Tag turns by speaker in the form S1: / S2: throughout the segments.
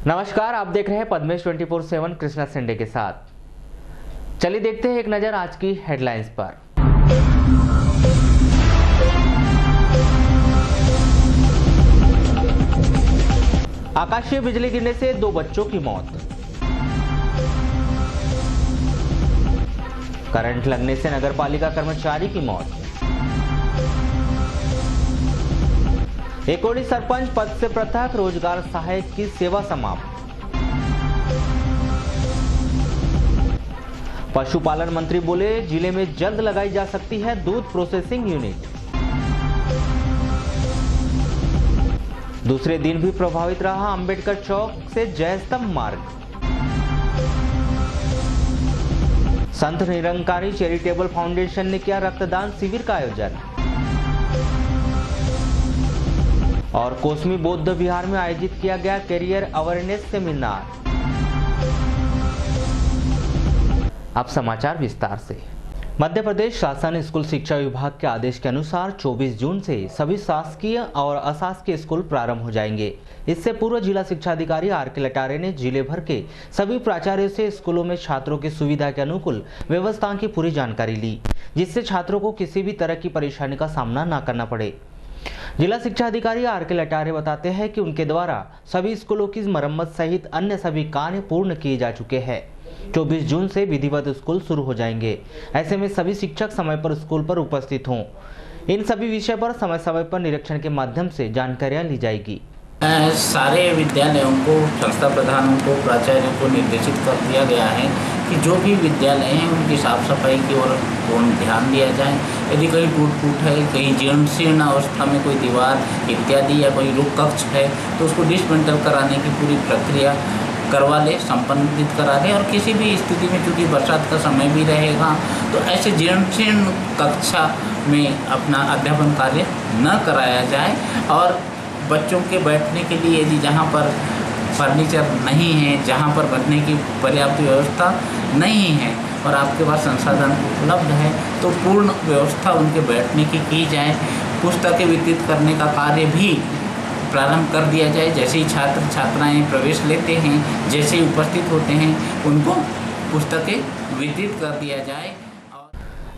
S1: नमस्कार, आप देख रहे हैं पद्मेश 24/7 कृष्णा सिंडे के साथ। चलिए देखते हैं एक नजर आज की हेडलाइंस पर। आकाशीय बिजली गिरने से 2 बच्चों की मौत। करंट लगने से नगरपालिका कर्मचारी की मौत। एकोड़ी सरपंच पद से पृथक, रोजगार सहायक की सेवा समाप्त। पशुपालन मंत्री बोले, जिले में जल्द लगाई जा सकती है दूध प्रोसेसिंग यूनिट। दूसरे दिन भी प्रभावित रहा अंबेडकर चौक से जयस्तंभ मार्ग। संत निरंकारी चैरिटेबल फाउंडेशन ने किया रक्तदान शिविर का आयोजन। और कोसमी बौद्ध विहार में आयोजित किया गया कैरियर अवेयरनेस सेमिनार। अब समाचार विस्तार से। मध्य प्रदेश शासन स्कूल शिक्षा विभाग के आदेश के अनुसार 24 जून से सभी शासकीय और अशासकीय स्कूल प्रारंभ हो जाएंगे। इससे पूर्व जिला शिक्षा अधिकारी आर.के. लटारे ने जिले भर के सभी प्राचार्यों से स्कूलों में छात्रों की सुविधा के अनुकूल व्यवस्था की पूरी जानकारी ली, जिससे छात्रों को किसी भी तरह की परेशानी का सामना न करना पड़े। जिला शिक्षा अधिकारी आर.के. लटारे बताते हैं कि उनके द्वारा सभी स्कूलों की मरम्मत सहित अन्य सभी कार्य पूर्ण किए जा चुके हैं। 24 जून से विधिवत स्कूल शुरू हो जाएंगे। ऐसे में सभी शिक्षक समय पर स्कूल पर उपस्थित हों। इन सभी विषय पर समय समय पर निरीक्षण के माध्यम से जानकारियां ली जाएगी।
S2: सारे विद्यालयों को, संस्था प्रधानों को, प्राचार्यों को निर्देशित कर दिया गया है कि जो भी विद्यालय हैं उनकी साफ सफाई की ओर पूर्ण ध्यान दिया जाए। यदि कहीं टूट फूट है, कहीं जीर्ण शीर्ण अवस्था में कोई दीवार इत्यादि या कोई रुक कक्ष है तो उसको डिसमेंटल कराने की पूरी प्रक्रिया करवा ले, संपन्नित करा ले। और किसी भी स्थिति में, चूँकि बरसात का समय भी रहेगा, तो ऐसे जीर्ण शीर्ण कक्षा में अपना अध्यापन कार्य न कराया जाए। और बच्चों के बैठने के लिए यदि जहाँ पर फर्नीचर नहीं है, जहाँ पर बैठने की पर्याप्त व्यवस्था नहीं है और आपके पास संसाधन उपलब्ध है, तो पूर्ण व्यवस्था उनके बैठने की जाए। पुस्तकें वितरित करने का कार्य भी प्रारंभ कर दिया जाए। जैसे ही छात्र छात्राएं प्रवेश लेते हैं, जैसे ही उपस्थित होते हैं, उनको पुस्तकें वितरित कर दिया जाए।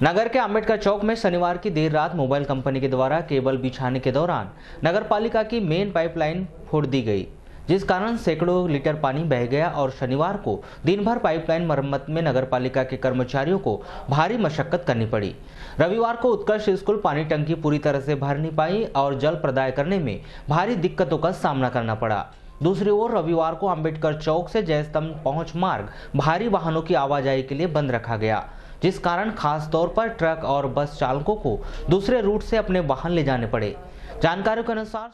S1: नगर के अंबेडकर चौक में शनिवार की देर रात मोबाइल कंपनी के द्वारा केबल बिछाने के दौरान नगरपालिका की मेन पाइपलाइन फोड़ दी गई, जिस कारण सैकड़ों लीटर पानी बह गया और शनिवार को दिन भर पाइपलाइन मरम्मत में नगरपालिका के कर्मचारियों को भारी मशक्कत करनी पड़ी। रविवार को उत्कर्ष स्कूल पानी टंकी पूरी तरह से भर नहीं पाई और जल प्रदाय करने में भारी दिक्कतों का सामना करना पड़ा। दूसरी ओर रविवार को अंबेडकर चौक से जयस्तंभ पहुंच मार्ग भारी वाहनों की आवाजाही के लिए बंद रखा गया, जिस कारण खास तौर पर ट्रक और बस चालकों को दूसरे रूट से अपने वाहन ले जाने पड़े। जानकारी के अनुसार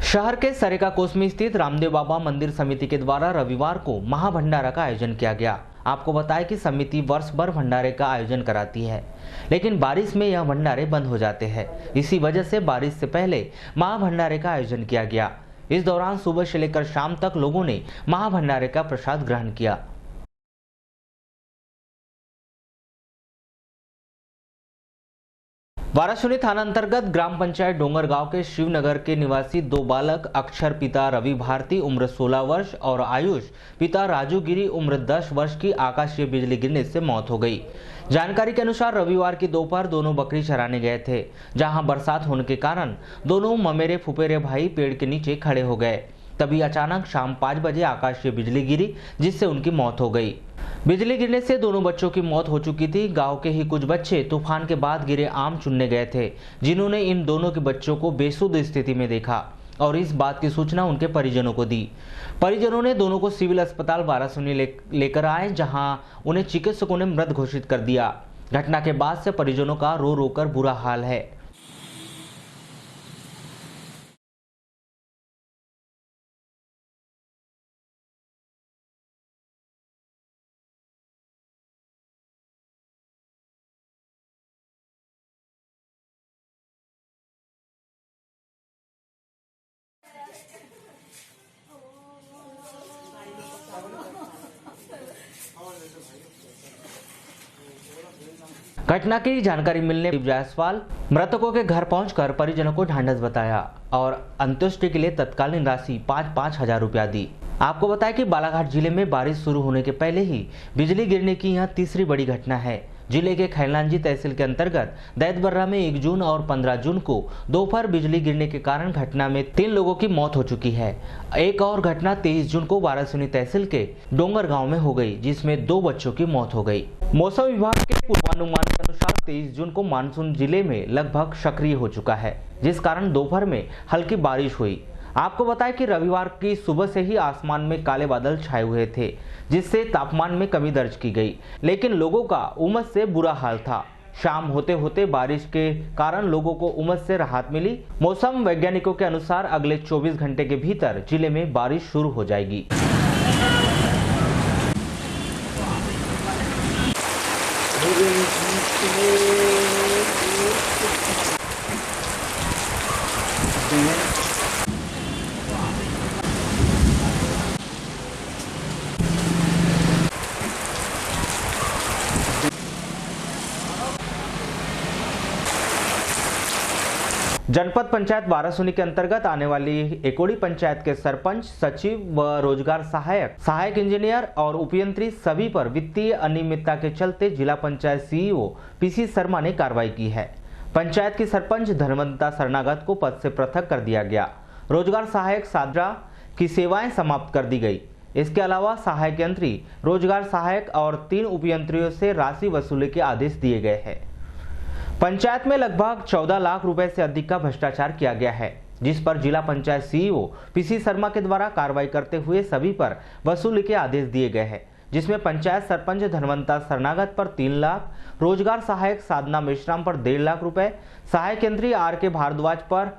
S1: शहर के सरेका कोस में स्थित रामदेव बाबा मंदिर समिति के द्वारा रविवार को महाभंडारा का आयोजन किया गया। आपको बताएं कि समिति वर्ष भर भंडारे का आयोजन कराती है, लेकिन बारिश में यह भंडारे बंद हो जाते हैं। इसी वजह से बारिश से पहले महाभंडारे का आयोजन किया गया। इस दौरान सुबह से लेकर शाम तक लोगों ने महाभंडारे का प्रसाद ग्रहण किया। वारासुनी थाना अंतर्गत ग्राम पंचायत डोंगरगांव के शिवनगर के निवासी 2 बालक अक्षर पिता रवि भारती उम्र 16 वर्ष और आयुष पिता राजू गिरी उम्र 10 वर्ष की आकाशीय बिजली गिरने से मौत हो गई। जानकारी के अनुसार रविवार की दोपहर दोनों बकरी चराने गए थे, जहां बरसात होने के कारण दोनों ममेरे फुफेरे भाई पेड़ के नीचे खड़े हो गए। तभी अचानक शाम 5 बजे आकाशीय बिजली गिरी, जिससे उनकी मौत हो गई। बिजली गिरने से दोनों बच्चों की मौत हो चुकी थी। गांव के ही कुछ बच्चे तूफान के बाद गिरे आम चुनने गए थे, जिन्होंने इन दोनों के बच्चों को बेसुध स्थिति में देखा और इस बात की सूचना उनके परिजनों को दी। परिजनों ने दोनों को सिविल अस्पताल वारासुनी लेकर आए, जहां उन्हें चिकित्सकों ने मृत घोषित कर दिया। घटना के बाद से परिजनों का रो रो कर बुरा हाल है। घटना की जानकारी मिलने पर जायसवाल मृतकों के घर पहुंचकर परिजनों को ढांढस बताया और अंत्येष्टि के लिए तत्कालीन राशि 5-5 हजार रुपया दी। आपको बताया कि बालाघाट जिले में बारिश शुरू होने के पहले ही बिजली गिरने की यह तीसरी बड़ी घटना है। जिले के खैलांजी तहसील के अंतर्गत दैतबर्रा में 1 जून और 15 जून को दोपहर बिजली गिरने के कारण घटना में 3 लोगों की मौत हो चुकी है। एक और घटना 23 जून को वारासिनी तहसील के डोंगर गांव में हो गई, जिसमें 2 बच्चों की मौत हो गई। मौसम विभाग के पूर्वानुमान के अनुसार 23 जून को मानसून जिले में लगभग सक्रिय हो चुका है, जिस कारण दोपहर में हल्की बारिश हुई। आपको बताएं कि रविवार की सुबह से ही आसमान में काले बादल छाए हुए थे, जिससे तापमान में कमी दर्ज की गई, लेकिन लोगों का उमस से बुरा हाल था। शाम होते होते बारिश के कारण लोगों को उमस से राहत मिली। मौसम वैज्ञानिकों के अनुसार अगले 24 घंटे के भीतर जिले में बारिश शुरू हो जाएगी। जनपद पंचायत वारासिनी के अंतर्गत आने वाली एकोड़ी पंचायत के सरपंच, सचिव व रोजगार सहायक, सहायक इंजीनियर और उपयंत्री सभी पर वित्तीय अनियमितता के चलते जिला पंचायत सीईओ पीसी शर्मा ने कार्रवाई की है। पंचायत की सरपंच धनवंता शरणागत को पद से पृथक कर दिया गया। रोजगार सहायक सादरा की सेवाएं समाप्त कर दी गई। इसके अलावा सहायक यंत्री, रोजगार सहायक और 3 उपयंत्रियों से राशि वसूली के आदेश दिए गए हैं। पंचायत में लगभग 14 लाख रुपए से अधिक का भ्रष्टाचार किया गया है, जिस पर जिला पंचायत सीईओ पीसी शर्मा के द्वारा कार्रवाई करते हुए सभी पर वसूली के आदेश दिए गए हैं, जिसमें पंचायत सरपंच धनवंता शरणागत पर 3 लाख, रोजगार सहायक साधना मेश्राम पर 1.5 लाख रुपए, सहायक यंत्री आर के भारद्वाज पर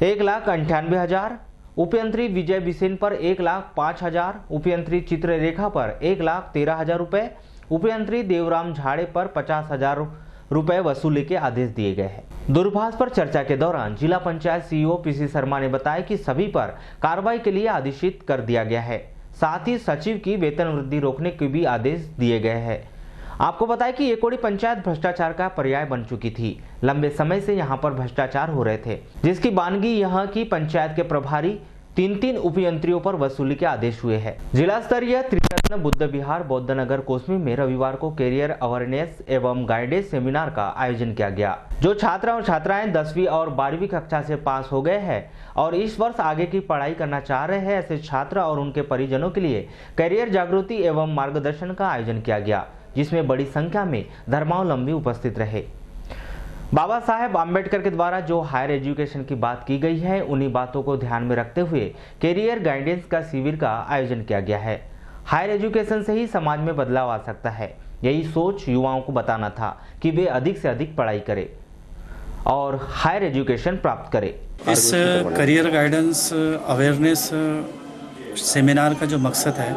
S1: 1,98,000, उपयंत्री विजय बिसेन पर 1,05,000, उपयंत्री चित्ररेखा पर 1,13,000 रुपए, उपयंत्री देवराम झाड़े पर 50,000 रुपए वसूली के आदेश दिए गए हैं। दूरभाष पर चर्चा के दौरान जिला पंचायत सीईओ पीसी शर्मा ने बताया कि सभी पर कार्रवाई के लिए आदेशित कर दिया गया है। साथ ही सचिव की वेतन वृद्धि रोकने के भी आदेश दिए गए हैं। आपको बताया कि एकोड़ी पंचायत भ्रष्टाचार का पर्याय बन चुकी थी। लंबे समय से यहां पर भ्रष्टाचार हो रहे थे, जिसकी बानगी यहां की पंचायत के प्रभारी 3 उपयंत्रियों पर वसूली के आदेश हुए हैं। जिला स्तरीय त्रिरत्न बुद्ध विहार बौद्ध नगर कोसमी में रविवार को कैरियर अवेयरनेस एवं गाइडेंस सेमिनार का आयोजन किया गया। जो छात्र और छात्राएं 10वीं और 12वीं कक्षा से पास हो गए हैं और इस वर्ष आगे की पढ़ाई करना चाह रहे हैं, ऐसे छात्र और उनके परिजनों के लिए कैरियर जागृति एवं मार्गदर्शन का आयोजन किया गया, जिसमें बड़ी संख्या में धर्मावलंबी उपस्थित रहे। बाबा साहेब आम्बेडकर के द्वारा जो हायर एजुकेशन की बात की गई है, उन्हीं बातों को ध्यान में रखते हुए कैरियर गाइडेंस का शिविर का आयोजन किया गया है। हायर एजुकेशन से ही समाज में बदलाव आ सकता है, यही सोच युवाओं को बताना था कि वे अधिक से अधिक पढ़ाई करें और हायर एजुकेशन प्राप्त करें।
S3: इस करियर गाइडेंस अवेयरनेस सेमिनार का जो मकसद है,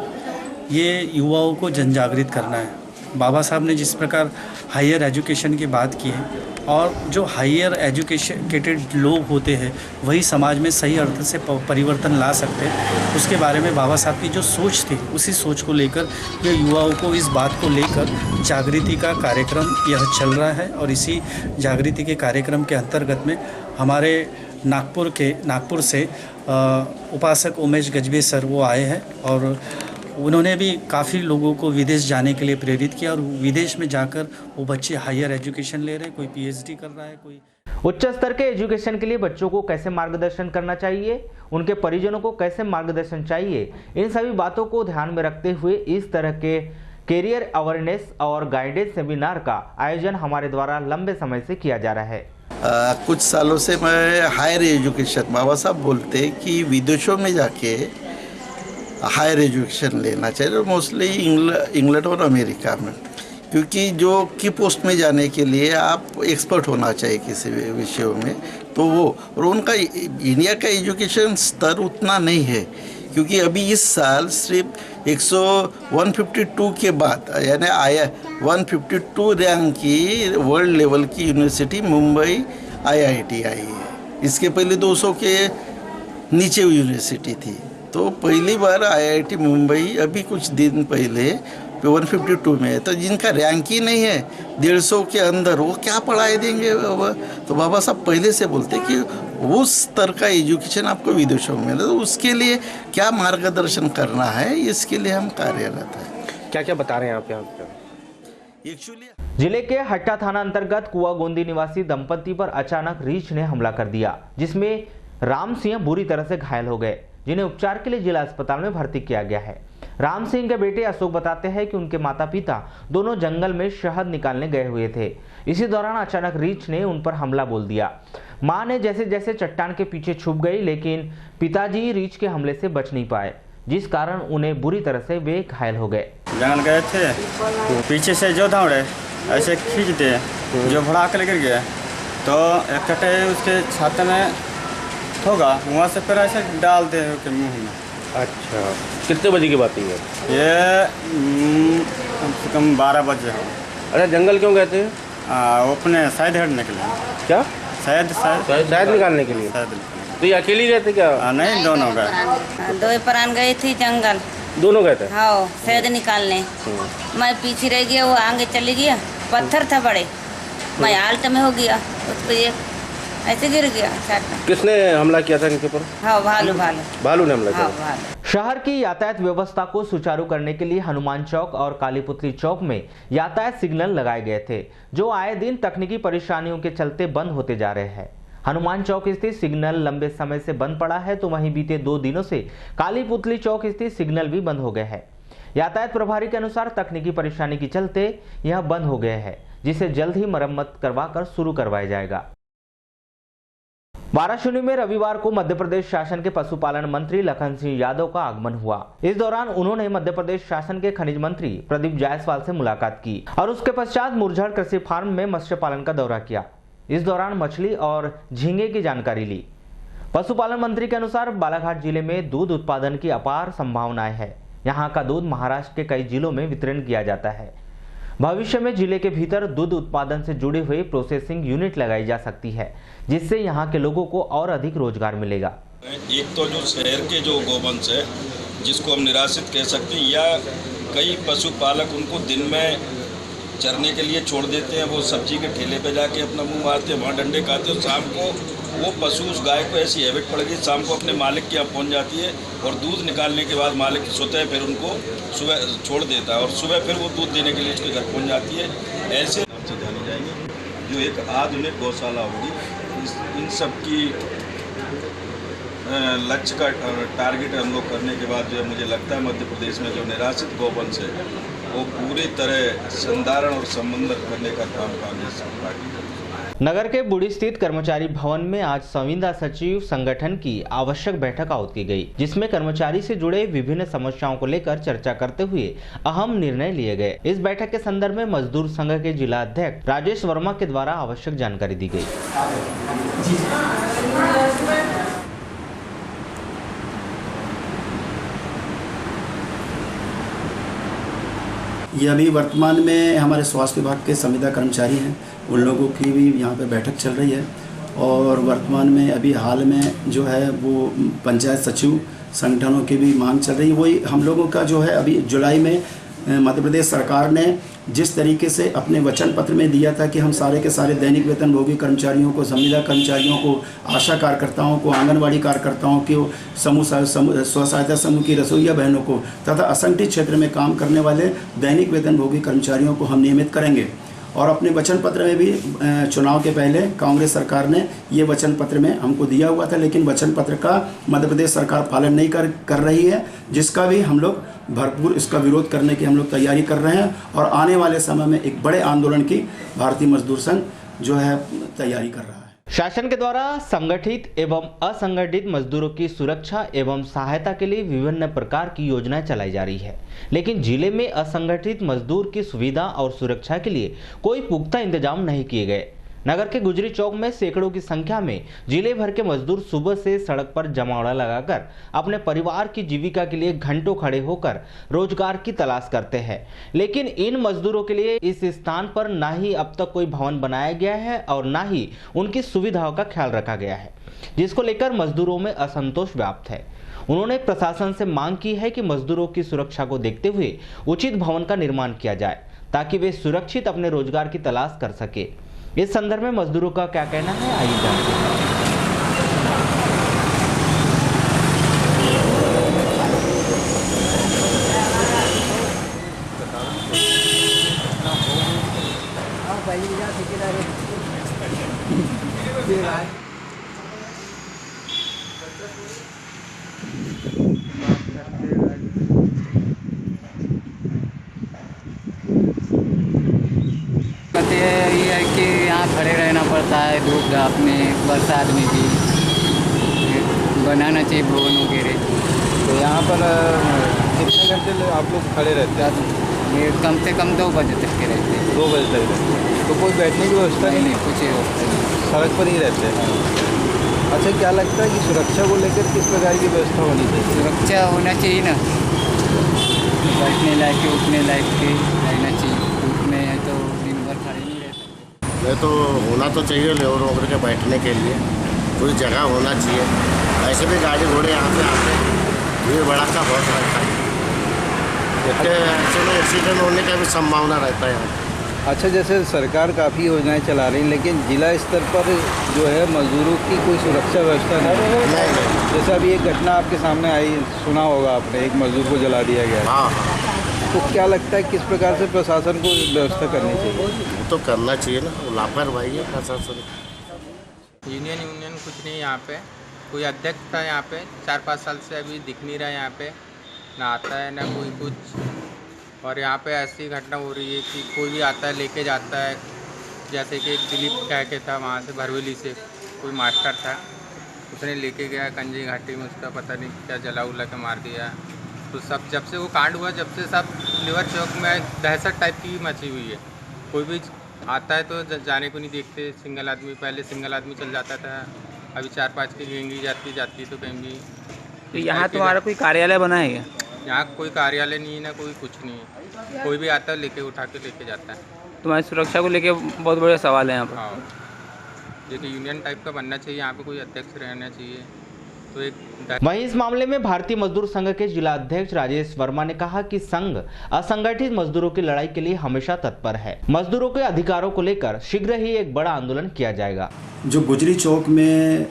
S3: ये युवाओं को जनजागृत करना है। बाबा साहब ने जिस प्रकार हायर एजुकेशन की बात की है और जो हायर एजुकेटेड लोग होते हैं वही समाज में सही अर्थ से परिवर्तन ला सकते हैं, उसके बारे में बाबा साहब की जो सोच थी, उसी सोच को लेकर ये युवाओं को इस बात को लेकर जागृति का कार्यक्रम यह चल रहा है। और इसी जागृति के कार्यक्रम के अंतर्गत में हमारे नागपुर से उपासक उमेश गजबे सर वो आए हैं और उन्होंने भी काफ़ी लोगों को विदेश जाने के लिए प्रेरित किया और विदेश में जाकर वो बच्चे हायर एजुकेशन ले रहे हैं, कोई पीएचडी कर रहा है, कोई
S1: उच्च स्तर के एजुकेशन के लिए बच्चों को कैसे मार्गदर्शन करना चाहिए, उनके परिजनों को कैसे मार्गदर्शन चाहिए, इन सभी बातों को ध्यान में रखते हुए इस तरह के कैरियर अवेयरनेस और गाइडेंस सेमिनार का आयोजन हमारे द्वारा लंबे समय से किया जा रहा है।
S4: कुछ सालों से मैं हायर एजुकेशन, बाबा साहब बोलते कि विदेशों में जाके हायर एजुकेशन लेना चाहिए, मोस्टली इंग्लैंड और अमेरिका में, क्योंकि जो की पोस्ट में जाने के लिए आप एक्सपर्ट होना चाहिए किसी विषयों में, तो वो और उनका इंडिया का एजुकेशन स्तर उतना नहीं है, क्योंकि अभी इस साल सिर्फ 152 के बाद यानी आया 152 रैंक की वर्ल्ड लेवल की यूनिवर्सिटी मुंबई IIT आई है। इसके पहले 200 के नीचे यूनिवर्सिटी थी, तो पहली बार IIT मुंबई अभी कुछ दिन पहले 152 में है, तो जिनका रैंक ही नहीं है 150 के अंदर, वो क्या पढ़ाई देंगे बाबा। तो बाबा साहब पहले से बोलते कि उस स्तर का एजुकेशन आपको विदेशों में मिले, तो उसके लिए क्या मार्गदर्शन करना है, इसके लिए हम कार्यरत हैं।
S5: क्या क्या बता रहे हैं आप यहाँ पे?
S4: एक्चुअली
S1: जिले के हट्टा थाना अंतर्गत कुआगोंदी निवासी दंपति पर अचानक रीछ ने हमला कर दिया, जिसमें राम सिंह बुरी तरह से घायल हो गए, जिन्हें उपचार के लिए जिला अस्पताल में भर्ती किया गया है। राम सिंह के बेटे अशोक बताते हैं कि उनके माता पिता दोनों जंगल में शहद निकालने गए हुए थे। इसी दौरान अचानक रीछ ने उन पर हमला बोल दिया। मां ने जैसे जैसे चट्टान के पीछे छुप गई, लेकिन पिताजी रीछ के हमले से बच नहीं पाए, जिस कारण उन्हें बुरी तरह से वे घायल हो गए।
S6: जंगल गए थे, पीछे से जो दौड़े ऐसे खींचते, जो भड़ाक गिर गया, तो एक कटे उसके छाते में होगा, वहाँ से फिर ऐसे डालते हैं उसके मुँह में।
S5: अच्छा, कितने बजे की बात है
S6: ये कम से कम 12 बजे हो।
S5: अरे जंगल क्यों गए थे?
S6: वो अपने शायद हटने के लिए।
S5: क्या?
S6: शायद
S5: निकालने के लिए।
S6: शायद
S5: तो ये अकेली गए थे क्या?
S6: नहीं, दोनों गए।
S7: 2 प्राण गई थी जंगल।
S5: दोनों गए थे?
S7: हाँ, शहद निकालने। मैं पीछे रह गया, वो आगे चली गया, पत्थर था बड़े, मैं हालत में हो गया, उस पर एक ऐसे गिर गया।
S5: किसने हमला किया था इनके ऊपर?
S7: हाँ, भालू
S5: ने हमला किया।
S7: भालू।
S1: शहर की यातायात व्यवस्था को सुचारू करने के लिए हनुमान चौक और कालीपुतली चौक में यातायात सिग्नल लगाए गए थे, जो आए दिन तकनीकी परेशानियों के चलते बंद होते जा रहे हैं। हनुमान चौक स्थित सिग्नल लंबे समय से बंद पड़ा है, तो वहीं बीते 2 दिनों से कालीपुतली चौक स्थित सिग्नल भी बंद हो गए हैं। यातायात प्रभारी के अनुसार तकनीकी परेशानी के चलते यह बंद हो गए हैं, जिसे जल्द ही मरम्मत करवाकर शुरू करवाया जाएगा। वाराणसी में रविवार को मध्य प्रदेश शासन के पशुपालन मंत्री लखन सिंह यादव का आगमन हुआ। इस दौरान उन्होंने मध्य प्रदेश शासन के खनिज मंत्री प्रदीप जायसवाल से मुलाकात की और उसके पश्चात मुरझड़ कृषि फार्म में मत्स्य पालन का दौरा किया। इस दौरान मछली और झींगे की जानकारी ली। पशुपालन मंत्री के अनुसार बालाघाट जिले में दूध उत्पादन की अपार संभावनाएं हैं। यहाँ का दूध महाराष्ट्र के कई जिलों में वितरण किया जाता है। भविष्य में जिले के भीतर दूध उत्पादन से जुड़ी हुई प्रोसेसिंग यूनिट लगाई जा सकती है, जिससे यहाँ के लोगों को और अधिक रोजगार मिलेगा।
S8: एक तो जो शहर के जो गौवंश है, जिसको हम निराश्रित कह सकते हैं, या कई पशुपालक उनको दिन में चरने के लिए छोड़ देते हैं, वो सब्जी के ठेले पे जाके अपना मुंह मारते हैं, वहाँ डंडे खाते हैं, और शाम को वो पशु उस गाय को ऐसी हैबिट पड़ गई, शाम को अपने मालिक के यहाँ पहुँच जाती है और दूध निकालने के बाद मालिक स्वतः फिर उनको सुबह छोड़ देता है और सुबह फिर वो दूध देने के लिए उसके घर पहुँच जाती है। ऐसे से जानी जाएंगी जो एक आधुनिक गौशाला होगी। इन सब की लक्ष्य का टारगेट हम लोग करने के बाद जो है, मुझे लगता है मध्य प्रदेश में जो निराश्रित गौवंश है वो पूरी तरह संधारण और संबंधन करने का काम कांग्रेस पार्टी करती है।
S1: नगर के बुड़ी स्थित कर्मचारी भवन में आज संविदा सचिव संगठन की आवश्यक बैठक आयोजित की गई, जिसमें कर्मचारी से जुड़े विभिन्न समस्याओं को लेकर चर्चा करते हुए अहम निर्णय लिए गए। इस बैठक के संदर्भ में मजदूर संघ के जिला अध्यक्ष राजेश वर्मा के द्वारा आवश्यक जानकारी दी गई।
S9: ये अभी वर्तमान में हमारे स्वास्थ्य विभाग के संविदा कर्मचारी हैं, उन लोगों की भी यहाँ पे बैठक चल रही है। और वर्तमान में अभी हाल में जो है वो पंचायत सचिव संगठनों की भी मांग चल रही है। वही हम लोगों का जो है अभी जुलाई में मध्य प्रदेश सरकार ने जिस तरीके से अपने वचन पत्र में दिया था कि हम सारे के सारे दैनिक वेतनभोगी कर्मचारियों को, संविदा कर्मचारियों को, आशा कार्यकर्ताओं को, आंगनवाड़ी कार्यकर्ताओं को, स्व सहायता समूह की रसोईया बहनों को तथा असंगठित क्षेत्र में काम करने वाले दैनिक वेतनभोगी कर्मचारियों को हम नियमित करेंगे। और अपने वचन पत्र में भी चुनाव के पहले कांग्रेस सरकार ने ये वचन पत्र में हमको दिया हुआ था, लेकिन वचन पत्र का मध्य प्रदेश सरकार पालन नहीं कर रही है, जिसका भी हम लोग भरपूर इसका विरोध करने की हम लोग तैयारी कर रहे हैं। और आने वाले समय में एक बड़े आंदोलन की भारतीय मजदूर संघ जो है तैयारी कर रहा है।
S1: शासन के द्वारा संगठित एवं असंगठित मजदूरों की सुरक्षा एवं सहायता के लिए विभिन्न प्रकार की योजनाएं चलाई जा रही है, लेकिन जिले में असंगठित मजदूर की सुविधा और सुरक्षा के लिए कोई पुख्ता इंतजाम नहीं किए गए। नगर के गुजरी चौक में सैकड़ों की संख्या में जिले भर के मजदूर सुबह से सड़क पर जमावड़ा लगाकर अपने परिवार की जीविका के लिए घंटों खड़े होकर रोजगार की तलाश करते हैं, लेकिन इन मजदूरों के लिए इस स्थान पर ना ही अब तक कोई भवन बनाया गया है और ना ही उनकी सुविधाओं का ख्याल रखा गया है, जिसको लेकर मजदूरों में असंतोष व्याप्त है। उन्होंने प्रशासन से मांग की है कि मजदूरों की सुरक्षा को देखते हुए उचित भवन का निर्माण किया जाए ताकि वे सुरक्षित अपने रोजगार की तलाश कर सके। इस संदर्भ में मजदूरों का क्या कहना है, आइए जानते हैं।
S10: ये है कि यहाँ खड़े रहना पड़ता है धूप धाप में, बरसात में भी बनाना चाहिए भवन वगैरह।
S5: तो यहाँ पर कितने घंटे आप लोग खड़े रहते हैं?
S10: ये कम से कम 2 बजे तक के रहते हैं।
S5: 2 बजे तक रहते हैं। तो कोई बैठने की व्यवस्था
S10: नहीं, कुछ व्यवस्था नहीं,
S5: सड़क पर ही रहते हैं। अच्छा, क्या लगता है कि सुरक्षा को लेकर किस प्रकार की व्यवस्था होनी चाहिए?
S10: सुरक्षा होना चाहिए ना, बैठने लायक उठने लायक के रहना चाहिए। धूप में है तो दिन भर खड़े नहीं रह सकते।
S11: ये तो होना तो चाहिए लेबर वगैरह के बैठने के लिए कोई जगह होना चाहिए। ऐसे भी गाड़ी घोड़े यहाँ पे आते हैं, भीड़ भड़का बहुत रहता है, ऐसे में एक्सीडेंट होने का भी संभावना रहता है यहाँ।
S5: अच्छा, जैसे सरकार काफ़ी योजनाएं चला रही हैं, लेकिन जिला स्तर पर जो है मजदूरों की कोई सुरक्षा व्यवस्था नहीं। जैसे अभी एक घटना आपके सामने आई, सुना होगा आपने, एक मजदूर को जला दिया गया।
S11: हाँ।
S5: तो क्या लगता है किस प्रकार से प्रशासन को व्यवस्था करनी चाहिए?
S11: वो तो करना चाहिए ना, लापरवाही है प्रशासन।
S12: यूनियन कुछ नहीं यहाँ पे, कोई अध्यक्ष था यहाँ पे 4-5 साल से, अभी दिख नहीं रहा है यहाँ पे, ना आता है ना कोई कुछ। और यहाँ पे ऐसी घटना हो रही है कि कोई भी आता है लेके जाता है, जैसे कि एक दिलीप कह के था वहाँ से भरवेली से, कोई मास्टर था, उसने लेके गया कंजी घाटी में, उसका पता नहीं क्या जला उला के मार दिया। तो सब जब से वो कांड हुआ, जब से सब लिवर चौक में दहशत टाइप की मची हुई है। कोई भी आता है तो जाने को नहीं देखते, सिंगल आदमी, पहले सिंगल आदमी चल जाता था, अभी 4-5 की गैंगी जाती तो कहीं भी।
S13: तो यहाँ तुम्हारा कोई कार्यालय बना है क्या?
S12: यहाँ कोई कार्यालय नहीं है ना, कोई कुछ नहीं है। कोई भी आता है लेके उठा के लेके जाता है।
S13: तुम्हारी सुरक्षा को लेके बहुत बड़े सवाल है यहाँ पर।
S12: हाँ, देखिए यूनियन टाइप का बनना चाहिए, यहाँ पे कोई अध्यक्ष रहना चाहिए। तो एक
S1: वहीं इस मामले में भारतीय मजदूर संघ के जिला अध्यक्ष राजेश वर्मा ने कहा कि संघ असंगठित मजदूरों की लड़ाई के लिए हमेशा तत्पर है। मजदूरों के अधिकारों को लेकर शीघ्र ही एक बड़ा आंदोलन किया जाएगा।
S9: जो गुजरी चौक में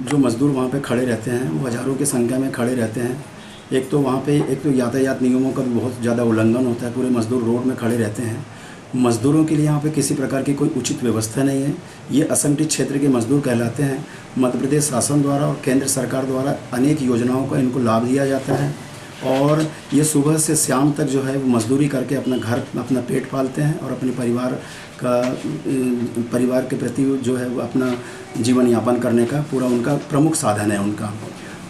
S9: जो मजदूर वहाँ पे खड़े रहते हैं, वो हज़ारों की संख्या में खड़े रहते हैं। एक तो वहाँ पे यातायात नियमों का भी बहुत ज़्यादा उल्लंघन होता है, पूरे मजदूर रोड में खड़े रहते हैं। मजदूरों के लिए यहाँ पे किसी प्रकार की कोई उचित व्यवस्था नहीं है। ये असंगठित क्षेत्र के मजदूर कहलाते हैं। मध्य प्रदेश शासन द्वारा और केंद्र सरकार द्वारा अनेक योजनाओं का इनको लाभ दिया जाता है और ये सुबह से शाम तक जो है वो मजदूरी करके अपना घर, अपना पेट पालते हैं और अपने परिवार के प्रति जो है वो अपना जीवन यापन करने का पूरा उनका प्रमुख साधन है उनका।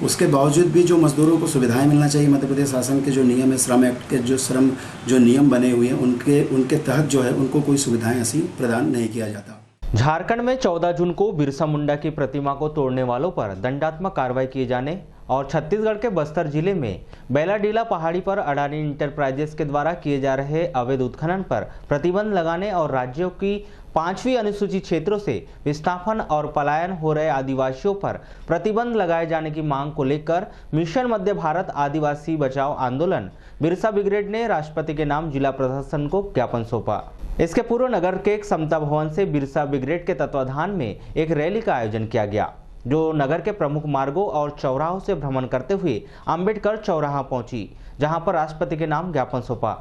S9: उसके बावजूद भी जो मजदूरों को सुविधाएं मिलना चाहिए, मध्य प्रदेश शासन के जो नियम है, श्रम एक्ट के जो नियम बने हुए हैं, उनके तहत जो है उनको कोई सुविधाएं ऐसी प्रदान नहीं किया जाता।
S1: झारखंड में 14 जून को बिरसा मुंडा की प्रतिमा को तोड़ने वालों पर दंडात्मक कार्रवाई किए जाने और छत्तीसगढ़ के बस्तर जिले में बेलाडीला पहाड़ी पर अडानी इंटरप्राइजेस के द्वारा किए जा रहे अवैध उत्खनन पर प्रतिबंध लगाने और राज्यों की 5वीं अनुसूचित क्षेत्रों से विस्थापन और पलायन हो रहे आदिवासियों पर प्रतिबंध लगाए जाने की मांग को लेकर मिशन मध्य भारत आदिवासी बचाओ आंदोलन बिरसा ब्रिगेड ने राष्ट्रपति के नाम जिला प्रशासन को ज्ञापन सौंपा। इसके पूर्व नगर के एक समता भवन से बिरसा ब्रिगेड के तत्वाधान में एक रैली का आयोजन किया गया, जो नगर के प्रमुख मार्गों और चौराहों से भ्रमण करते हुए अंबेडकर चौराहा पहुंची, जहां पर राष्ट्रपति के नाम ज्ञापन सौंपा।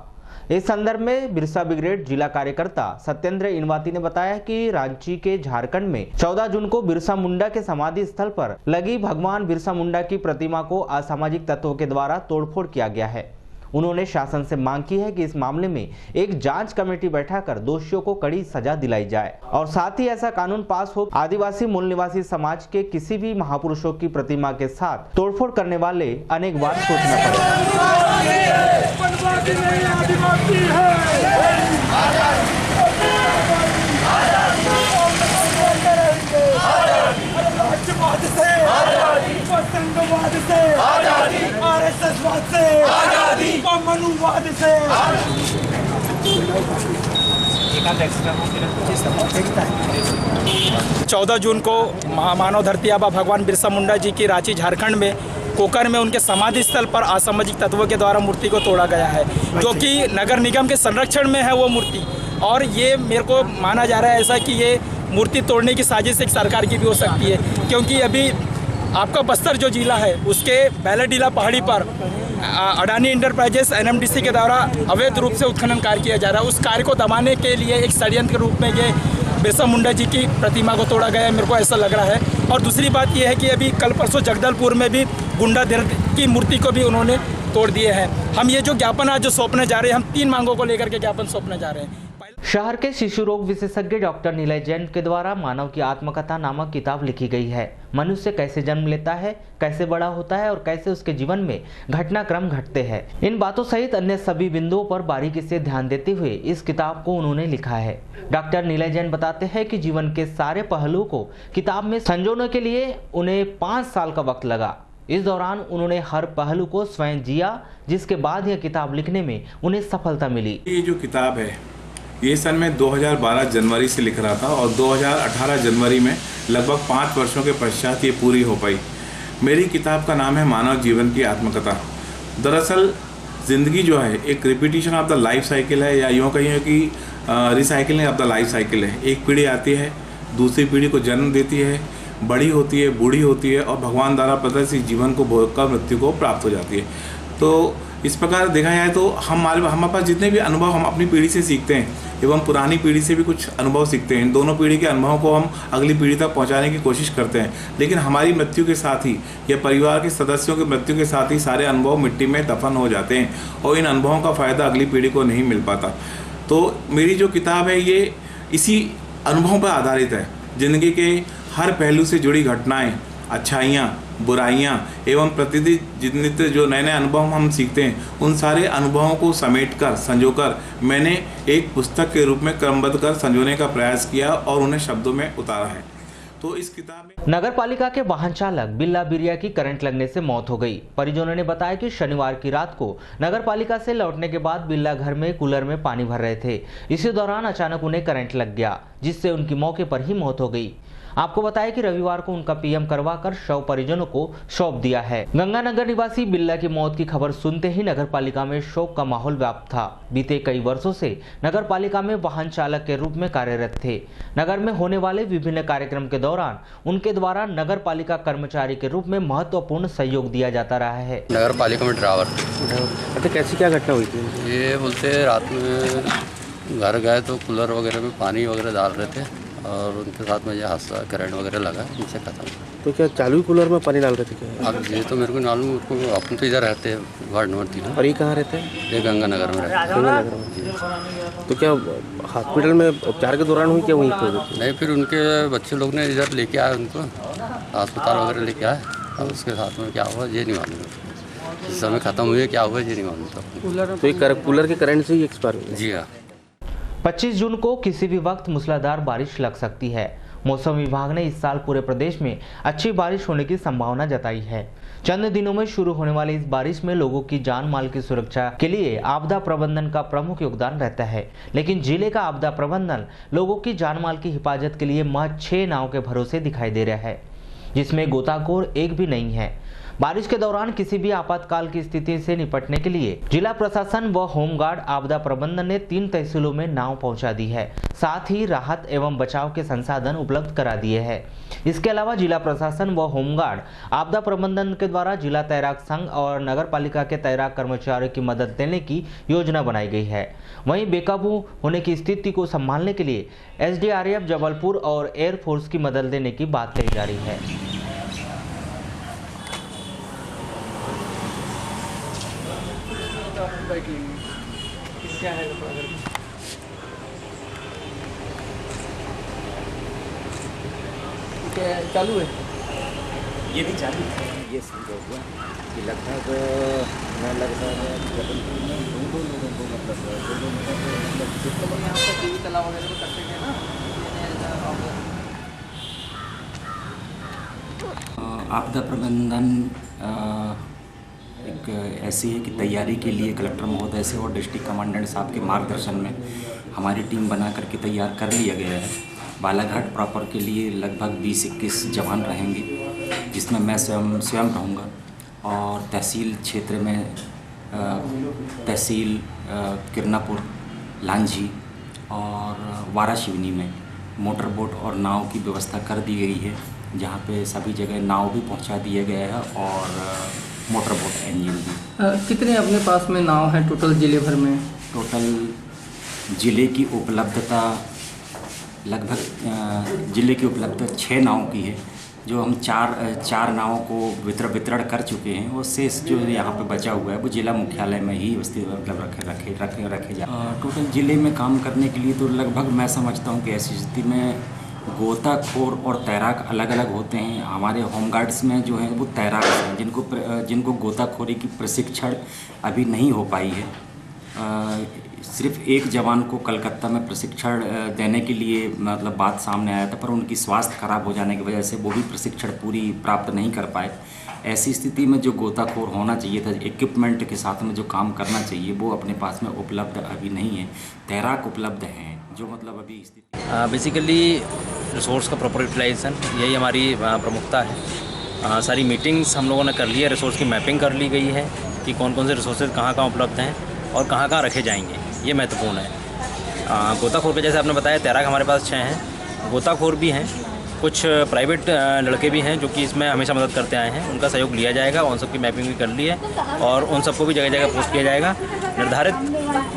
S1: इस संदर्भ में बिरसा ब्रिगेड जिला कार्यकर्ता सत्येंद्र इनवाती ने बताया कि रांची के झारखंड में 14 जून को बिरसा मुंडा के समाधि स्थल पर लगी भगवान बिरसा मुंडा की प्रतिमा को असामाजिक तत्वों के द्वारा तोड़फोड़ किया गया है। उन्होंने शासन से मांग की है कि इस मामले में एक जांच कमेटी बैठाकर दोषियों को कड़ी सजा दिलाई जाए और साथ ही ऐसा कानून पास हो आदिवासी मूल निवासी समाज के किसी भी महापुरुषों की प्रतिमा के साथ तोड़फोड़ करने वाले अनेक बार सोचना
S14: पड़ेगा। 14 जून को मानव धरती आबा भगवान बिरसा मुंडा जी की रांची झारखंड में कोकर में उनके समाधि स्थल पर असामाजिक तत्वों के द्वारा मूर्ति को तोड़ा गया है, जो कि नगर निगम के संरक्षण में है वो मूर्ति। और ये मेरे को माना जा रहा है ऐसा कि ये मूर्ति तोड़ने की साजिश एक सरकार की भी हो सकती है, क्योंकि अभी आपका बस्तर जो जिला है उसके बैलाडीला पहाड़ी पर अडानी इंटरप्राइजेस NMDC के द्वारा अवैध रूप से उत्खनन कार्य किया जा रहा है। उस कार्य को दबाने के लिए एक षड्यंत्र के रूप में ये बिरसा मुंडा जी की प्रतिमा को तोड़ा गया है, मेरे को ऐसा लग रहा है। और दूसरी बात ये है कि अभी कल परसों जगदलपुर में भी गुंडाधड़ की मूर्ति को भी उन्होंने तोड़ दिए हैं। हम ये जो ज्ञापन आज जो सौंपने जा रहे हैं, हम 3 मांगों को लेकर के ज्ञापन सौंपने जा रहे हैं।
S1: शहर के शिशु रोग विशेषज्ञ डॉक्टर नीलय जैन के द्वारा मानव की आत्मकथा नामक किताब लिखी गई है। मनुष्य कैसे जन्म लेता है, कैसे बड़ा होता है और कैसे उसके जीवन में घटनाक्रम घटते हैं, इन बातों सहित अन्य सभी बिंदुओं पर बारीकी से ध्यान देते हुए इस किताब को उन्होंने लिखा है। डॉक्टर नीलय जैन बताते हैं कि जीवन के सारे पहलुओं को किताब में संजोने के लिए उन्हें 5 साल का वक्त लगा। इस दौरान उन्होंने हर पहलू को स्वयं जिया, जिसके बाद यह किताब लिखने में उन्हें सफलता मिली।
S15: ये जो किताब है ये सन में 2012 जनवरी से लिख रहा था और 2018 जनवरी में लगभग 5 वर्षों के पश्चात ये पूरी हो पाई। मेरी किताब का नाम है मानव जीवन की आत्मकथा। दरअसल ज़िंदगी जो है एक repetition of the life cycle है, या यूँ कहिए कि recycling of the life cycle है। एक पीढ़ी आती है, दूसरी पीढ़ी को जन्म देती है, बड़ी होती है, बूढ़ी होती है और भगवान द्वारा प्रदर्शित जीवन को भोगकर मृत्यु को प्राप्त हो जाती है। तो इस प्रकार देखा जाए तो हमारे पास जितने भी अनुभव हम अपनी पीढ़ी से सीखते हैं एवं पुरानी पीढ़ी से भी कुछ अनुभव सीखते हैं। इन दोनों पीढ़ी के अनुभवों को हम अगली पीढ़ी तक पहुंचाने की कोशिश करते हैं, लेकिन हमारी मृत्यु के साथ ही या परिवार के सदस्यों की मृत्यु के साथ ही सारे अनुभव मिट्टी में दफन हो जाते हैं और इन अनुभवों का फ़ायदा अगली पीढ़ी को नहीं मिल पाता। तो मेरी जो किताब है ये इसी अनुभवों पर आधारित है। ज़िंदगी के हर पहलू से जुड़ी घटनाएँ, अच्छाइयाँ, बुराइयाँ एवं प्रतिदिन नित्य जो नए नए अनुभव हम सीखते हैं, उन सारे अनुभवों को समेटकर संजोकर मैंने एक पुस्तक के रूप में क्रमबद्ध कर संजोने का प्रयास किया और उन्हें शब्दों में उतारा है। तो इस किताब में
S1: नगर पालिका के वाहन चालक बिल्ला बिरिया की करंट लगने से मौत हो गई। परिजनों ने बताया कि शनिवार की रात को नगर पालिका से लौटने के बाद बिल्ला घर में कूलर में पानी भर रहे थे। इसी दौरान अचानक उन्हें करंट लग गया, जिससे उनकी मौके पर ही मौत हो गई। आपको बताया कि रविवार को उनका पीएम करवाकर शव परिजनों को सौंप दिया है। गंगानगर निवासी बिल्ला की मौत की खबर सुनते ही नगर पालिका में शोक का माहौल व्याप्त था। बीते कई वर्षों से नगर पालिका में वाहन चालक के रूप में कार्यरत थे। नगर में होने वाले विभिन्न कार्यक्रम के दौरान उनके द्वारा नगर पालिका कर्मचारी के रूप में महत्वपूर्ण सहयोग दिया जाता रहा है।
S16: नगर पालिका में ड्राइवर।
S17: अच्छा, कैसी क्या घटना हुई थी?
S16: ये बोलते रात में घर गए तो कूलर वगैरह में पानी वगैरह डाल रहे थे और उनके साथ में ये हादसा करंट वगैरह लगा, इनसे खत्म।
S17: तो क्या चालू कूलर में पानी डाल रहे थे क्या?
S16: अब ये तो मेरे को मालूम, अपन तो इधर रहते हैं वार्ड नंबर 3।
S17: और ये कहाँ रहते हैं?
S16: ये गंगानगर में रहते हैं।
S17: गंगानगर में। तो क्या हॉस्पिटल में उपचार के दौरान हुई क्या वहीं पे?
S16: नहीं, फिर उनके बच्चे लोग ने इधर लेके आए, उनको अस्पताल वगैरह लेके आए। अब उसके साथ में क्या हुआ ये नहीं मालूम, इस समय ख़त्म हुए क्या हुआ ये नहीं मालूम था।
S17: तो ये कूलर के करंट से ही एक्सपायर हुआ?
S16: जी हाँ।
S1: 25 जून को किसी भी वक्त मूसलाधार बारिश लग सकती है। मौसम विभाग ने इस साल पूरे प्रदेश में अच्छी बारिश होने की संभावना जताई है। चंद दिनों में शुरू होने वाली इस बारिश में लोगों की जान माल की सुरक्षा के लिए आपदा प्रबंधन का प्रमुख योगदान रहता है, लेकिन जिले का आपदा प्रबंधन लोगों की जान माल की हिफाजत के लिए महज 6 नाव के भरोसे दिखाई दे रहा है, जिसमें गोताखोर एक भी नहीं है। बारिश के दौरान किसी भी आपातकाल की स्थिति से निपटने के लिए जिला प्रशासन व होमगार्ड आपदा प्रबंधन ने 3 तहसीलों में नाव पहुंचा दी है। साथ ही राहत एवं बचाव के संसाधन उपलब्ध करा दिए हैं। इसके अलावा जिला प्रशासन व होमगार्ड आपदा प्रबंधन के द्वारा जिला तैराक संघ और नगर पालिका के तैराक कर्मचारियों की मदद देने की योजना बनाई गई है। वहीं बेकाबू होने की स्थिति को संभालने के लिए SDRF जबलपुर और एयरफोर्स की मदद देने की बात कही जा रही है।
S17: क्या है चालू है?
S18: ये भी चालू है। ये समझो क्या कि लगभग मैं जबलपुर में दो लोगों को मतलब
S17: तो यहाँ पर टीवी तालाब वगैरह तो करते हैं ना।
S18: आपदा प्रबंधन एक ऐसी है कि तैयारी के लिए कलेक्टर महोदय से और डिस्ट्रिक्ट कमांडेंट साहब के मार्गदर्शन में हमारी टीम बना करके तैयार कर लिया गया है। बालाघाट प्रॉपर के लिए लगभग 20-21 जवान रहेंगे, जिसमें मैं स्वयं रहूँगा और तहसील क्षेत्र में तहसील किरनापुर, लांझी और वाराशिवनी में मोटर बोट और नाव की व्यवस्था कर दी गई है, जहाँ पे सभी जगह नाव भी पहुँचा दिया गया है और मोटर बोट इंजन भी।
S19: कितने अपने पास में नाव हैं टोटल जिले भर में?
S18: टोटल जिले की उपलब्धता लगभग जिले की उपलब्धता 6 नावों की है, जो हम चार नावों को वितरण कर चुके हैं। वो शेष जो यहाँ पे बचा हुआ है वो जिला मुख्यालय में ही मतलब रखे जा। टोटल जिले में काम करने के लिए तो लगभग मैं समझता हूँ कि ऐसी स्थिति में गोताखोर और तैराक अलग अलग होते हैं। हमारे होमगार्ड्स में जो है वो तैराक हैं जिनको गोताखोरी की प्रशिक्षण अभी नहीं हो पाई है। सिर्फ एक जवान को कलकत्ता में प्रशिक्षण देने के लिए मतलब बात सामने आया था, पर उनकी स्वास्थ्य खराब हो जाने की वजह से वो भी प्रशिक्षण पूरी प्राप्त नहीं कर पाए। ऐसी स्थिति में जो गोताखोर होना चाहिए था, इक्विपमेंट के साथ में जो काम करना चाहिए, वो अपने पास में उपलब्ध अभी नहीं है। तैराक उपलब्ध हैं जो मतलब अभी स्थिति
S20: बेसिकली रिसोर्स का प्रॉपर यूटिलाइजेशन यही हमारी प्रमुखता है। सारी मीटिंग्स हम लोगों ने कर ली है, रिसोर्स की मैपिंग कर ली गई है कि कौन कौन से रिसोर्सेज कहाँ कहाँ उपलब्ध हैं और कहाँ कहाँ रखे जाएंगे, ये महत्वपूर्ण है। गोताखोर के जैसे आपने बताया, तैराक हमारे पास 6 हैं, गोताखोर भी हैं, कुछ प्राइवेट लड़के भी हैं जो कि इसमें हमेशा मदद करते आए हैं। उनका सहयोग लिया जाएगा, उन सब की मैपिंग भी कर ली है और उन सबको भी जगह जगह पोस्ट किया जाएगा। निर्धारित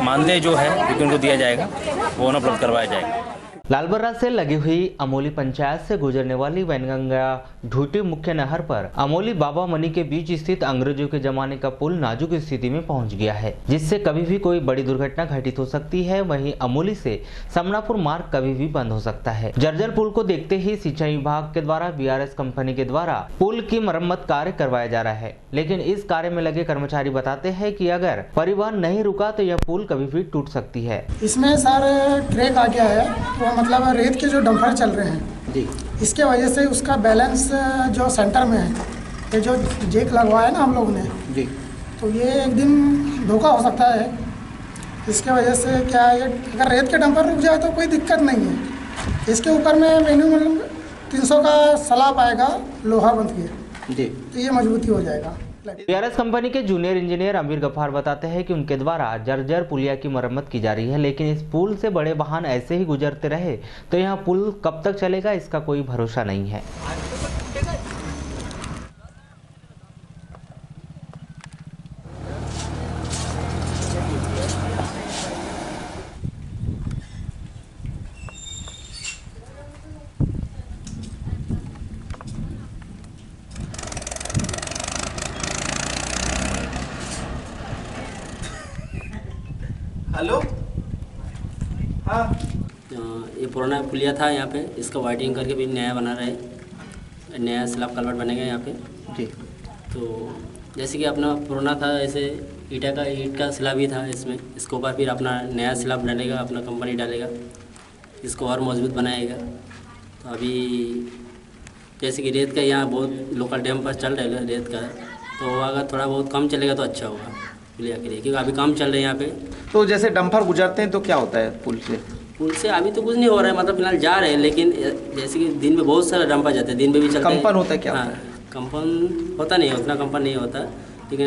S20: मानदेय जो है जो कि उनको दिया जाएगा वो उन्हें उपलब्ध करवाया जाएगा।
S1: लालबर्रा से लगी हुई अमोली पंचायत से गुजरने वाली वैनगंगा ढूटी मुख्य नहर पर अमोली बाबा मनी के बीच स्थित अंग्रेजों के जमाने का पुल नाजुक स्थिति में पहुंच गया है, जिससे कभी भी कोई बड़ी दुर्घटना घटित हो सकती है। वहीं अमोली से समनापुर मार्ग कभी भी बंद हो सकता है। जर्जर पुल को देखते ही सिंचाई विभाग के द्वारा BRS कंपनी के द्वारा पुल की मरम्मत कार्य करवाया जा रहा है, लेकिन इस कार्य में लगे कर्मचारी बताते हैं कि अगर परिवहन नहीं रुका तो यह पुल कभी भी टूट सकती है।
S21: इसमें सर ट्रैक आ गया है, मतलब रेत के जो डंपर चल रहे हैं जी, इसके वजह से उसका बैलेंस जो सेंटर में है, ये जो जेक लगवाया है ना हम लोग ने जी, तो ये एक दिन धोखा हो सकता है। इसके वजह से क्या है, अगर रेत के डंपर रुक जाए तो कोई दिक्कत नहीं है। इसके ऊपर में मिनिमम 300 का स्लैब आएगा लोहा बंध के जी, तो ये मजबूती हो जाएगा।
S1: BRS कंपनी के जूनियर इंजीनियर अमीर गफ्फार बताते हैं कि उनके द्वारा जर्जर पुलिया की मरम्मत की जा रही है, लेकिन इस पुल से बड़े वाहन ऐसे ही गुजरते रहे तो यह पुल कब तक चलेगा इसका कोई भरोसा नहीं है।
S22: हेलो, हाँ,
S23: ये पुराना पुलिया था यहाँ पे, इसका वाइडिंग करके भी नया बना रहे, नया स्लैब कलवर्ट बनेगा यहाँ पे जी। तो जैसे कि अपना पुराना था ऐसे ईंट का स्लैब ही था इसमें, इसके ऊपर फिर अपना नया स्लैब डालेगा, अपना कंपनी डालेगा, इसको और मजबूत बनाएगा। तो अभी जैसे कि रेत का यहाँ बहुत लोकल डैम पर चल रहा है रेत का, तो अगर थोड़ा बहुत कम चलेगा तो अच्छा होगा पुलिया के लिए, क्योंकि अभी काम चल रहे हैं यहाँ पे।
S22: तो जैसे डंपर गुजरते हैं तो क्या होता है पुल से?
S23: पुल से अभी तो कुछ नहीं हो रहा है, मतलब फिलहाल जा रहे हैं, लेकिन जैसे कि दिन में बहुत सारा डंपर जाते हैं, दिन में भी चलते हैं।
S22: कंपन होता है क्या?
S23: हाँ, कंपन होता नहीं है, उतना कंपन नहीं होता, लेकिन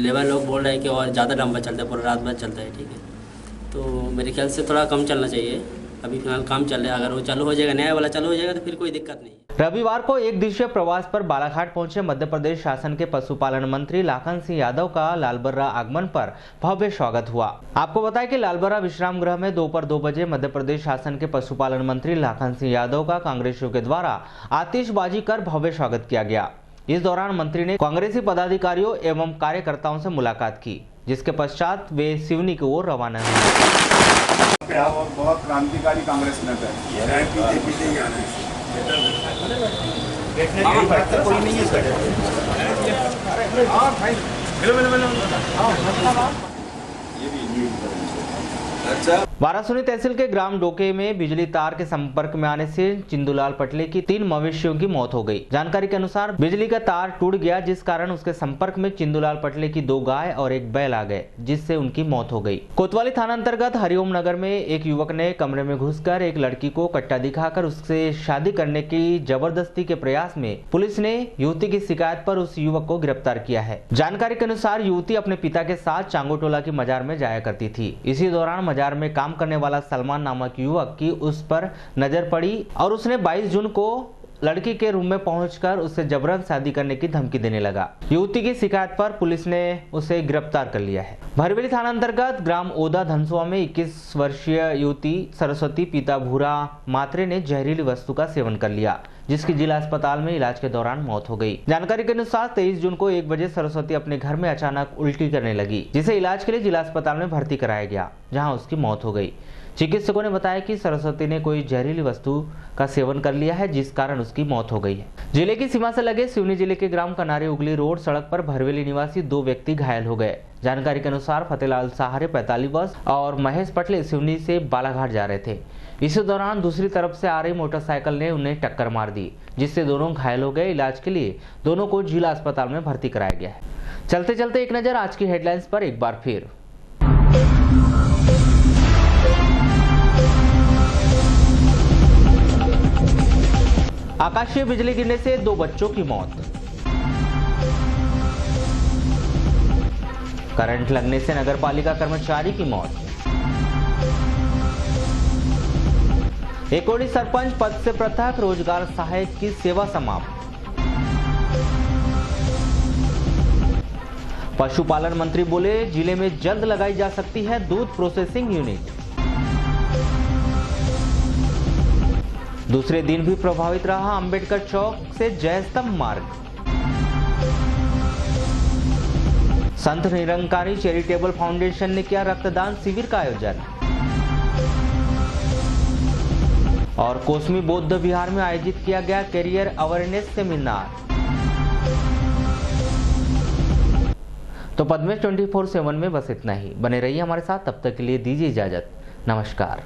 S23: लेबर लोग बोल रहे हैं कि और ज़्यादा डंपर चलता है, पूरा रात भर चलता है, ठीक है। तो मेरे ख्याल से थोड़ा कम चलना चाहिए। अभी फिलहाल काम चल रहा है, अगर वो चालू हो जाएगा, नया वाला चालू हो जाएगा तो फिर कोई दिक्कत नहीं।
S1: रविवार को एक दिवसीय प्रवास पर बालाघाट पहुंचे मध्य प्रदेश शासन के पशुपालन मंत्री लाखन सिंह यादव का लालबर्रा आगमन पर भव्य स्वागत हुआ। आपको बताएं कि लालबर्रा विश्राम गृह में दोपहर 2 बजे मध्य प्रदेश शासन के पशुपालन मंत्री लाखन सिंह यादव का कांग्रेसियों के द्वारा आतिशबाजी कर भव्य स्वागत किया गया। इस दौरान मंत्री ने कांग्रेसी पदाधिकारियों एवं कार्यकर्ताओं से मुलाकात की, जिसके पश्चात वे सिवनी की ओर रवाना हुए।
S24: बहुत क्रांतिकारी कांग्रेस नेता है, कोई नहीं है। ये भी
S1: वारासुनी तहसील के ग्राम डोके में बिजली तार के संपर्क में आने से चिंदूलाल पटले की 3 मवेशियों की मौत हो गई। जानकारी के अनुसार बिजली का तार टूट गया, जिस कारण उसके संपर्क में चिंदूलाल पटले की 2 गाय और 1 बैल आ गए, जिससे उनकी मौत हो गई। कोतवाली थाना अंतर्गत हरिओम नगर में एक युवक ने कमरे में घुसकर एक लड़की को कट्टा दिखाकर उससे शादी करने की जबरदस्ती के प्रयास में पुलिस ने युवती की शिकायत पर उस युवक को गिरफ्तार किया है। जानकारी के अनुसार युवती अपने पिता के साथ चांगोटोला की मजार में जाया करती थी। इसी दौरान मजार में काम करने वाला सलमान नामक युवक की उस पर नजर पड़ी और उसने 22 जून को लड़की के रूम में पहुंचकर उससे जबरन शादी करने की धमकी देने लगा। युवती की शिकायत पर पुलिस ने उसे गिरफ्तार कर लिया है। भरवेली थाना अंतर्गत ग्राम ओदा धनसुआ में 21 वर्षीय युवती सरस्वती पिता भूरा मात्रे ने जहरीली वस्तु का सेवन कर लिया, जिसकी जिला अस्पताल में इलाज के दौरान मौत हो गई। जानकारी के अनुसार 23 जून को 1 बजे सरस्वती अपने घर में अचानक उल्टी करने लगी, जिसे इलाज के लिए जिला अस्पताल में भर्ती कराया गया, जहां उसकी मौत हो गई। चिकित्सकों ने बताया कि सरस्वती ने कोई जहरीली वस्तु का सेवन कर लिया है, जिस कारण उसकी मौत हो गई है। जिले की सीमा से लगे सिवनी जिले के ग्राम कनारी उगली रोड सड़क पर भरवेली निवासी 2 व्यक्ति घायल हो गए। जानकारी के अनुसार फतेहलाल सहारे 45 वर्ष और महेश पटले सिवनी से बालाघाट जा रहे थे। इसी दौरान दूसरी तरफ से आ रही मोटरसाइकिल ने उन्हें टक्कर मार दी, जिससे दोनों घायल हो गए। इलाज के लिए दोनों को जिला अस्पताल में भर्ती कराया गया है। चलते चलते एक नजर आज की हेडलाइंस पर एक बार फिर। आकाशीय बिजली गिरने से 2 बच्चों की मौत। करंट लगने से नगरपालिका कर्मचारी की मौत। एकोड़ी सरपंच पद से पृथक रोजगार सहायक की सेवा समाप्त। पशुपालन मंत्री बोले जिले में जल्द लगाई जा सकती है दूध प्रोसेसिंग यूनिट। दूसरे दिन भी प्रभावित रहा अंबेडकर चौक से जयस्तंभ मार्ग। संत निरंकारी चैरिटेबल फाउंडेशन ने किया रक्तदान शिविर का आयोजन। और कोसमी बौद्ध विहार में आयोजित किया गया कैरियर अवेयरनेस सेमिनार। तो पद्मेश 24/7 में बस इतना ही। बने रहिए हमारे साथ, तब तक के लिए दीजिए इजाजत। नमस्कार।